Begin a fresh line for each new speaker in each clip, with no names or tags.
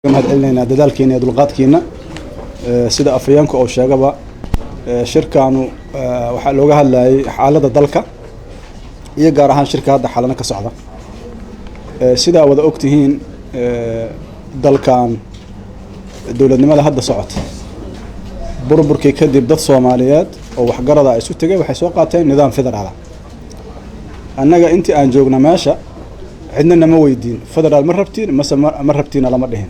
mahad celinayna dadaalkiina iyo dulqaadkiina sida afayeenku oo sheegaba shirkaanu waxa looga hadlayay xaaladda dalka iyo gaar ahaan shirka hadda xaalana ka socda sida wada ogtihiin dalkan dawladnimada hadda socota burburkii kadib dad Soomaaliyeed oo waxgarada ay isu tagay waxay soo qaateen nidaam federaal annaga intii aan joogna meesha cidna nama weydiin federaal ma rabtiin ma rabtiin lama dhihin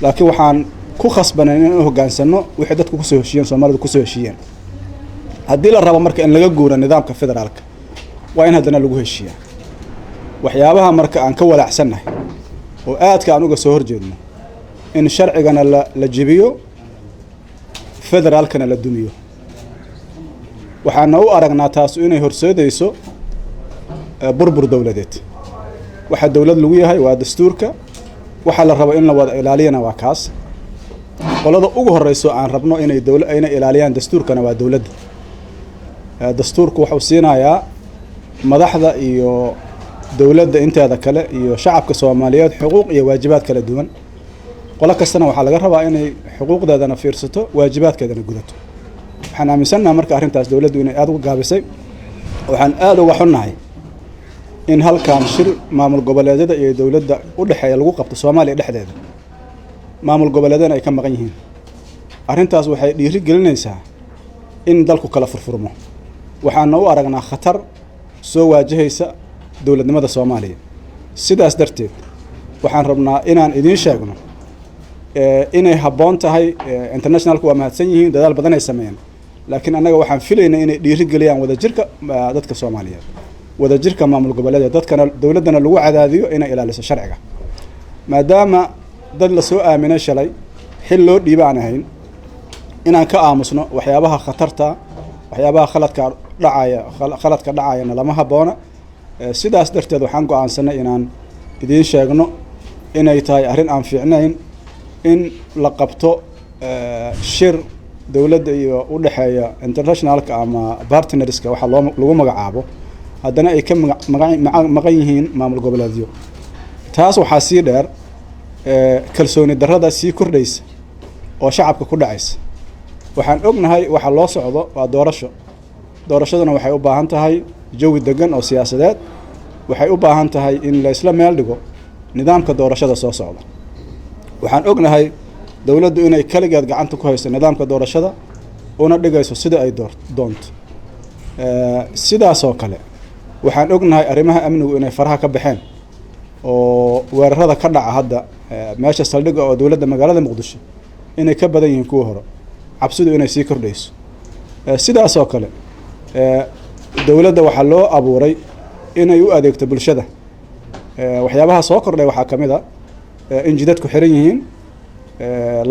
laakiin waxaan ku khasbanay in hogaansano wixii dadku ku soo heshiiyeen Soomaalidu ku soo heshiiyeen haddii la rabo marka in laga guuro nidaamka federaalka waa in haddana lagu heshiiyaa waxyaabaha marka aan ka walaacsanahay oo aadka aan uga soo horjeedno in sharcigana la jibiyo federaalkana la dumiyo waxaan u aragnaa taas inay horseedayso burbur dawladeed waxa dawlad lagu yahay waa dastuurka waxa la rabo in la wada ilaaliyana waa kaas qolada ugu horeyso aan rabno inay dawladda ilaaliyaan dastuurkana waa dawladda dastuurku wuxuu siinayaa madaxda iyo dawladda inteeda kale iyo shacabka Soomaaliyeed xuquuq iyo waajibaad kala duwan qola kastana waxa laga rabaa inay xuquuqdeedana fiirsato waajibaadkeedana gudato waxaan aaminsanahay marka arrintaas dawladdu inay aad uga gaabisay waxaan aad uga xunnahay in halkan shir maamul goboleedyada iyo dawladda u dhaxeeya lagu qabto Soomaaliya dhexdeeda maamul goboleedyada ay ka maqan yihiin arrintaas waxay dhiiri gelinaysaa in dalku kala furfurmo waxaan u aragnaa khatar soo waajahaysa dawladnimada Soomaaliya sidaas darteed waxaan rabnaa inaan idin sheegno inay habboon tahay internationalku waa mahadsan yihiin dadaal badan ay sameeyeen laakiin annaga waxaan filaynaa inay dhiiri geliyaan wadajirka dadka Soomaaliyeed wadajirka maamul goboleedyada dadkana dawladana lagu cadaadiyo inay ilaaliso sharciga maadaama dad la soo aaminay shalay xil loo dhiibaan ahayn inaan ka aamusno waxyaabaha khatarta waxyaabaha khaladka dhacaya lama habboona sidaas darteed waxaan go'aansanay inaan idin sheegno inay tahay arrin aan fiicnayn in la qabto shir dawladda iyo u dhaxeeya internationalka ama partnerska waxa lagu magacaabo haddana ay ka maqan yihiin maamul goboleedyo taas waxaa sii dheer kalsooni darrada sii kordhaysa oo shacabka ku dhacaysa waxaan ognahay waxa loo socdo waa doorashaduna waxay u baahan tahay jawi degan oo siyaasadeed waxay u baahan tahay in la isla meel dhigo nidaamka doorashada soo socda waxaan ognahay dawladdu inay kaligeed gacanta ku hayso nidaamka doorashada una dhigayso sida ay doonto sidaas oo kale waxaan ognahay arrimaha amnigu inay faraha ka baxeen oo weerarada ka dhaca hadda meesha saldhigga oo dawladda magaalada Muqdisho inay ka badan yihiin kuwa hore cabsidu inay sii kordhayso sidaas oo kale dawladda waxa loo abuuray inay u adeegto bulshada waxyaabaha soo kordhay waxa kamid ah in jidadku xiran yihiin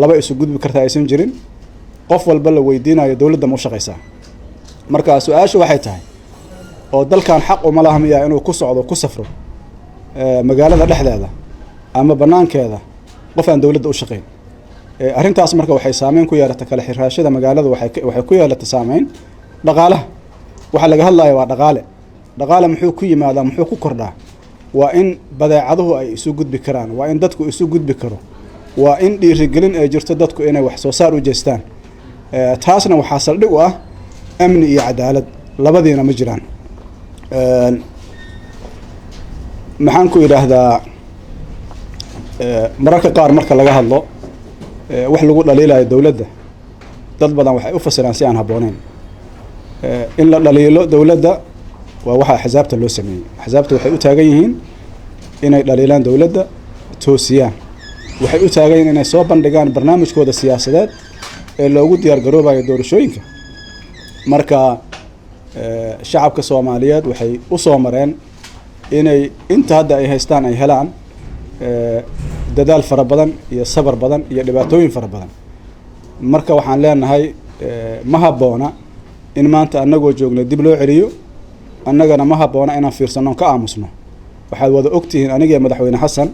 laba isu gudbi karta aysan jirin qof walba la weydiinayo dawladda ma u shaqaysaa marka su'aashu waxay tahay oo dalkan xaq uma laha miyaa inuu ku socdo ku safro magaalada dhexdeeda ama banaankeeda qof aan dawladda u shaqayn arrintaas marka waxay saameyn ku yeelatay kala xiraashada magaalada waxay ku yeelatay saameyn dhaqaalaha waxa laga hadlayo waa dhaqaale muxuu ku yimaadaa muxuu ku kordhaa waa in badeecaduhu ay isu gudbi karaan waa in dadku isu gudbi karo waa in dhiirigelin ay jirto dadku inay wax soo saar u jeestaan taasna waxaa saldhig u ah amni iyo cadaalad labadiina ma jiraan maxaan ku yiraahdaa mararka qaar marka laga hadlo wax lagu dhaliilayo dawladda dad badan waxay u fasiraan si aan habboonayn in la dhaliilo dawladda waa waxa axsaabta loo sameeyay axsaabta waxay u taagan yihiin inay dhaliilaan dawladda toosiyaan waxay u taagan yihiin inay soo bandhigaan barnaamijkooda siyaasadeed ee loogu diyaar garoobayo doorashooyinka marka shacabka Soomaaliyeed waxay u soo mareen inay inta hadda ay haystaan ay helaan dadaal fara badan iyo sabar badan iyo dhibaatooyin fara badan marka waxaan leenahay ma habboona in maanta annagoo joogno dib loo celiyo annagana ma habboona inaan fiirsano ka aamusno waxaad wada ogtihiin aniga madaxweyne Xasan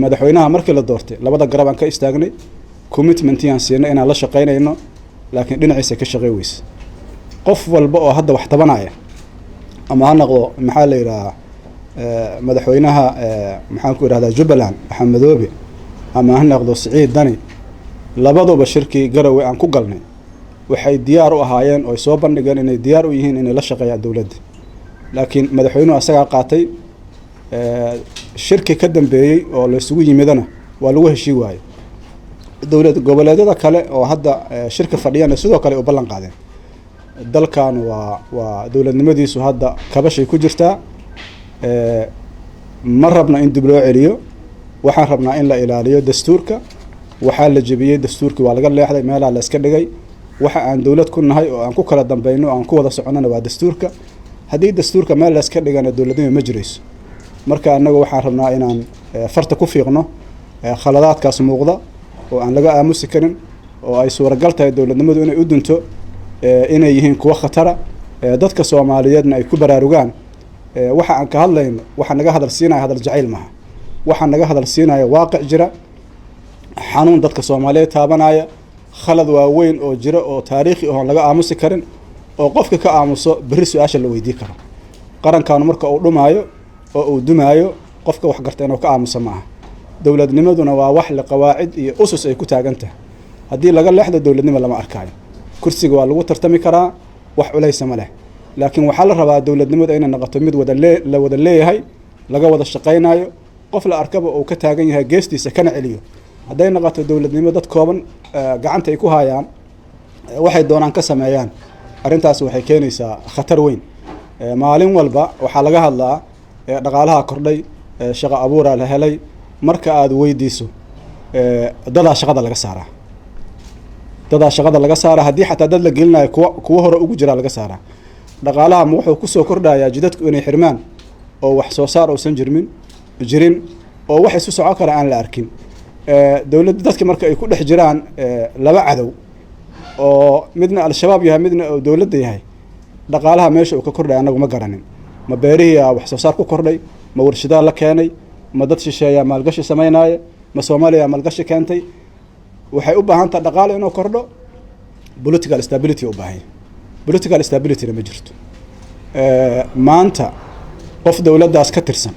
madaxweynaha markii la doortay labada garab aan ka istaagnay commitment yaan siinay inaan la shaqeynayno laakiin dhinaciisa ka shaqeey weys qof walba oo hadda wax tabanaya ama ha noqdo maxaa la yiraahdaa madaxweynaha maxaan ku yiraahdaa Jubbaland Axmed Madoobe ama ha noqdo Siciid Dani labaduba shirkii Garowe aan ku galnay waxay diyaar u ahaayeen oo soo bandhigeen inay diyaar u yihiin inay la shaqeeyaan dawladda laakiin madaxweynuhu asaga qaatay shirki ka dambeeyay oo la isugu yimidana waa lagu heshii waayay dawlad goboleedyada kale oo hadda shirka fadhiyana sidoo kale u ballan qaadeen dalkan waa dawladnimadiisu hadda kabashay ku jirtaa ma rabna in dib loo celiyo waxaan rabnaa in la ilaaliyo dastuurka waxaa la jabiyay dastuurkii waa laga leexday meelaha la iska dhigay waxa aan dawlad ku nahay oo aan ku kala dambayno aan ku wada soconana waa dastuurka haddii dastuurka meel la iska dhigana dawladnimo ma jirayso marka annaga waxaan rabnaa inaan farta ku fiiqno khaladaadkaas muuqda oo aan laga aamusi karin oo ay suuragal tahay dawladnimadu inay u dunto inay yihiin kuwa khatara dadka Soomaaliyeedna ay ku baraarugaan waxa aan ka hadlayno waxa naga hadal siinaya hadal jacayl maaha waxa naga hadal siinaya waaqic jira xanuun dadka Soomaaliyeed taabanaya khalad waaweyn oo jira oo taariikhi ah oo laga aamusi karin oo qofka ka aamuso bari su'aasha la weydiin karo qarankan marka uu dhumaayo oo uu dumaayo qofka wax gartay inuu ka aamuso maaha dawladnimaduna waa wax la qawaacid iyo usus ay ku taagan tahay haddii laga leexdo dawladnimo lama arkaayo kursiga waa lagu tartami karaa wax culaysa ma leh laakiin waxaa la rabaa dawladnimada inay noqoto mid la wada leeyahay laga wada shaqaynayo qof la arkaba uu ka taagan yahay geestiisa kana celiyo hadday noqoto dawladnimo dad kooban gacanta ay ku hayaan waxay doonaan ka sameeyaan arrintaas waxay keenaysaa khatar weyn maalin walba waxaa laga hadlaa dhaqaalaha kordhay shaqo abuura la helay marka aad weydiiso dadaa shaqada laga saaraa haddii xataa dad la gelinayo kuwa hore ugu jira laga saaraa dhaqaalaha ma wuxuu kusoo kordhayaa jidadku inay xirmaan oo wax soo saar uusan jirin oo wax isu socon kara aan la arkin dawladda dadka marka ay ku dhex jiraan laba cadow oo midna al-shabaab yahay midna oo dawladda yahay dhaqaalaha meesha uu ka kordhay anagu ma garanin ma beerihiya wax soo saar ku kordhay ma warshadaa la keenay ma dad shisheeya maalgashi sameynaya ma Soomaaliya maalgashi keentay waxay u baahan tahay dhaqaale inuu kordho political stability u baahan political stability ma jirto maanta qof dawladdaas ka tirsan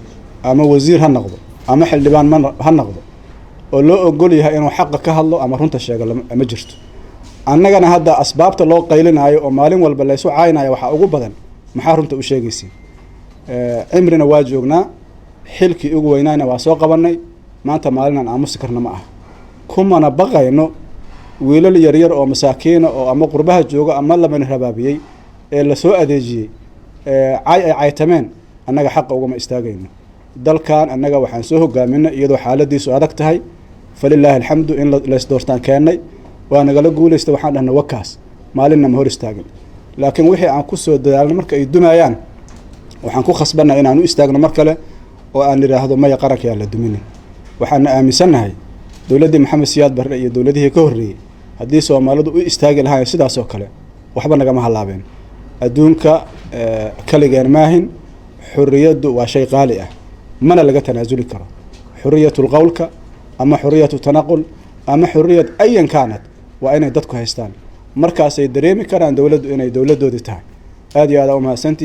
ama wasiir ha noqdo ama xildhibaan ha noqdo oo loo ogol yahay inuu xaq ka hadlo ama runta sheego ma jirto annagana hadda asbaabta loo qaylinayo oo maalin walba la isu caayinayo waxa ugu badan maxaa runta u sheegaysiin cimrina waa joognaa xilkii ugu weynayna waa soo qabanay maanta maalinaan aamusi karna ma aha kumana baqayno wiilal yaryar oo masaakiina oo ama qurbaha jooga ama lamana rabaabiyey ee la soo adeejiyey ay caytameen annaga xaq uguma istaagayno dalkan annaga waxaan soo hogaaminay iyadoo xaaladiisu adag tahay falilaahi alxamdu in la isdoortaan keennay waa nagala guulaystay waxaan dhahnay wakaas maalinna ma hor istaagin laakiin wixii aan ku soo dadaalno marka ay dumayaan waxaan ku khasbannahay inaan u istaagno mar kale oo aan nidhaahdo maya qaranka yaa la duminin waxaana aaminsannahay dawladdii Maxamed Siyaad Barre iyo dawladihii ka horreeyey haddii Soomaalidu u istaagi lahaayeen sidaas oo kale waxba nagama halaabeen adduunka kaligeen maahin xurriyaddu waa shay qaali ah mana laga tanaasuli karo xurriyatul qawlka ama xurriyatu tanaqul ama xurriyad ayan kaanad waa inay dadku haystaan markaasay dareemi karaan dawladdu inay dawladdoodii tahay aad iyo aad u mahadsantihiin